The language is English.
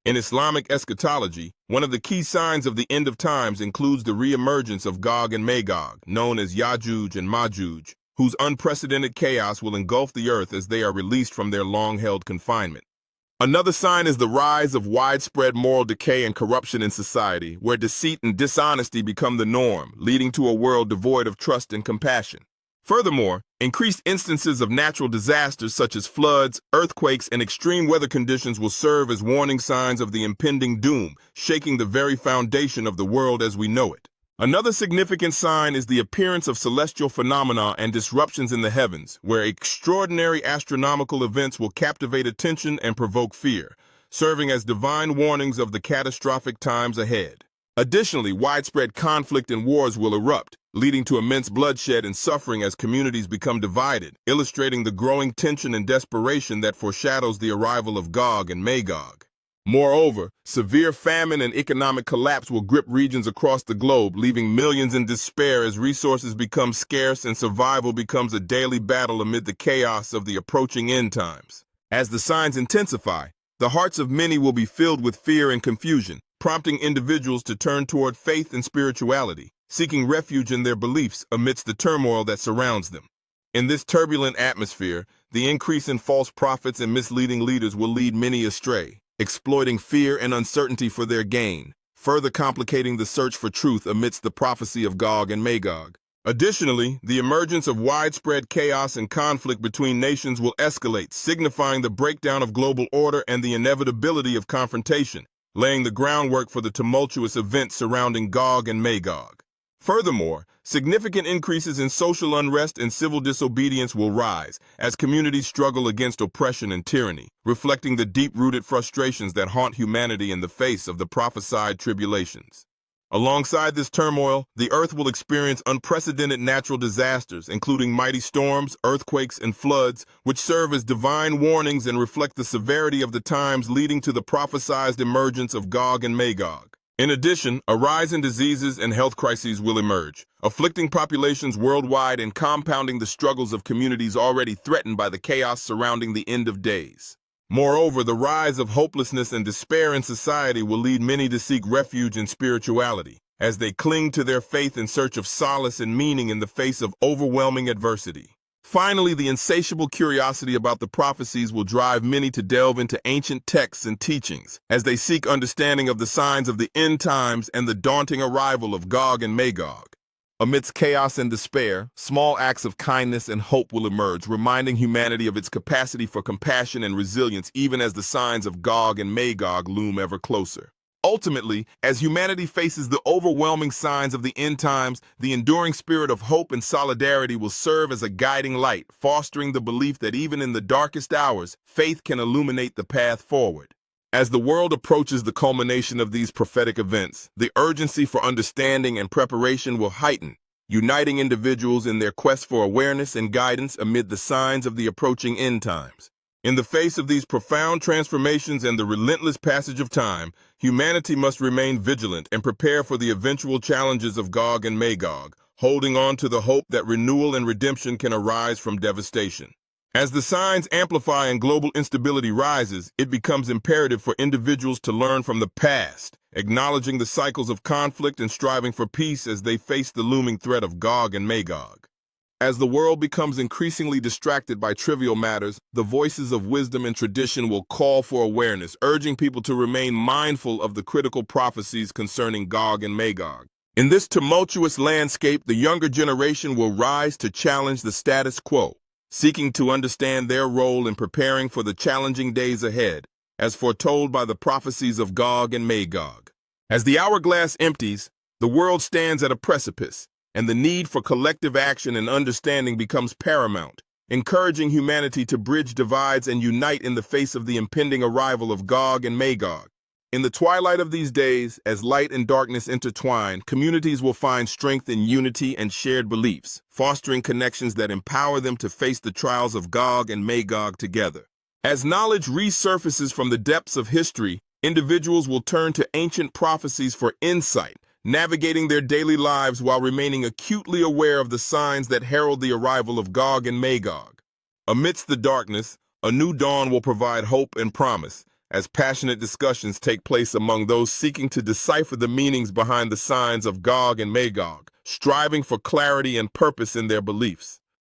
In Islamic eschatology, one of the key signs of the end of times includes the re-emergence of Gog and Magog, known as Yajuj and Majuj, whose unprecedented chaos will engulf the earth as they are released from their long-held confinement. Another sign is the rise of widespread moral decay and corruption in society, where deceit and dishonesty become the norm, leading to a world devoid of trust and compassion. Furthermore, increased instances of natural disasters such as floods, earthquakes, and extreme weather conditions will serve as warning signs of the impending doom, shaking the very foundation of the world as we know it. Another significant sign is the appearance of celestial phenomena and disruptions in the heavens, where extraordinary astronomical events will captivate attention and provoke fear, serving as divine warnings of the catastrophic times ahead. Additionally, widespread conflict and wars will erupt, leading to immense bloodshed and suffering as communities become divided, illustrating the growing tension and desperation that foreshadows the arrival of Gog and Magog. Moreover, severe famine and economic collapse will grip regions across the globe, leaving millions in despair as resources become scarce and survival becomes a daily battle amid the chaos of the approaching end times. As the signs intensify, the hearts of many will be filled with fear and confusion, prompting individuals to turn toward faith and spirituality, seeking refuge in their beliefs amidst the turmoil that surrounds them. In this turbulent atmosphere, the increase in false prophets and misleading leaders will lead many astray, exploiting fear and uncertainty for their gain, further complicating the search for truth amidst the prophecy of Gog and Magog. Additionally, the emergence of widespread chaos and conflict between nations will escalate, signifying the breakdown of global order and the inevitability of confrontation, laying the groundwork for the tumultuous events surrounding Gog and Magog. Furthermore, significant increases in social unrest and civil disobedience will rise as communities struggle against oppression and tyranny, reflecting the deep-rooted frustrations that haunt humanity in the face of the prophesied tribulations. Alongside this turmoil, the earth will experience unprecedented natural disasters, including mighty storms, earthquakes, and floods, which serve as divine warnings and reflect the severity of the times leading to the prophesied emergence of Gog and Magog. In addition, a rise in diseases and health crises will emerge, afflicting populations worldwide and compounding the struggles of communities already threatened by the chaos surrounding the end of days. Moreover, the rise of hopelessness and despair in society will lead many to seek refuge in spirituality, as they cling to their faith in search of solace and meaning in the face of overwhelming adversity. Finally, the insatiable curiosity about the prophecies will drive many to delve into ancient texts and teachings, as they seek understanding of the signs of the end times and the daunting arrival of Gog and Magog. Amidst chaos and despair, small acts of kindness and hope will emerge, reminding humanity of its capacity for compassion and resilience even as the signs of Gog and Magog loom ever closer. Ultimately, as humanity faces the overwhelming signs of the end times, the enduring spirit of hope and solidarity will serve as a guiding light, fostering the belief that even in the darkest hours, faith can illuminate the path forward. As the world approaches the culmination of these prophetic events, the urgency for understanding and preparation will heighten, uniting individuals in their quest for awareness and guidance amid the signs of the approaching end times. In the face of these profound transformations and the relentless passage of time, humanity must remain vigilant and prepare for the eventual challenges of Gog and Magog, holding on to the hope that renewal and redemption can arise from devastation. As the signs amplify and global instability rises, it becomes imperative for individuals to learn from the past, acknowledging the cycles of conflict and striving for peace as they face the looming threat of Gog and Magog. As the world becomes increasingly distracted by trivial matters, the voices of wisdom and tradition will call for awareness, urging people to remain mindful of the critical prophecies concerning Gog and Magog. In this tumultuous landscape, the younger generation will rise to challenge the status quo, seeking to understand their role in preparing for the challenging days ahead, as foretold by the prophecies of Gog and Magog. As the hourglass empties, the world stands at a precipice, and the need for collective action and understanding becomes paramount, encouraging humanity to bridge divides and unite in the face of the impending arrival of Gog and Magog. In the twilight of these days, as light and darkness intertwine, communities will find strength in unity and shared beliefs, fostering connections that empower them to face the trials of Gog and Magog together. As knowledge resurfaces from the depths of history, individuals will turn to ancient prophecies for insight, navigating their daily lives while remaining acutely aware of the signs that herald the arrival of Gog and Magog. Amidst the darkness, a new dawn will provide hope and promise, as passionate discussions take place among those seeking to decipher the meanings behind the signs of Gog and Magog, striving for clarity and purpose in their beliefs.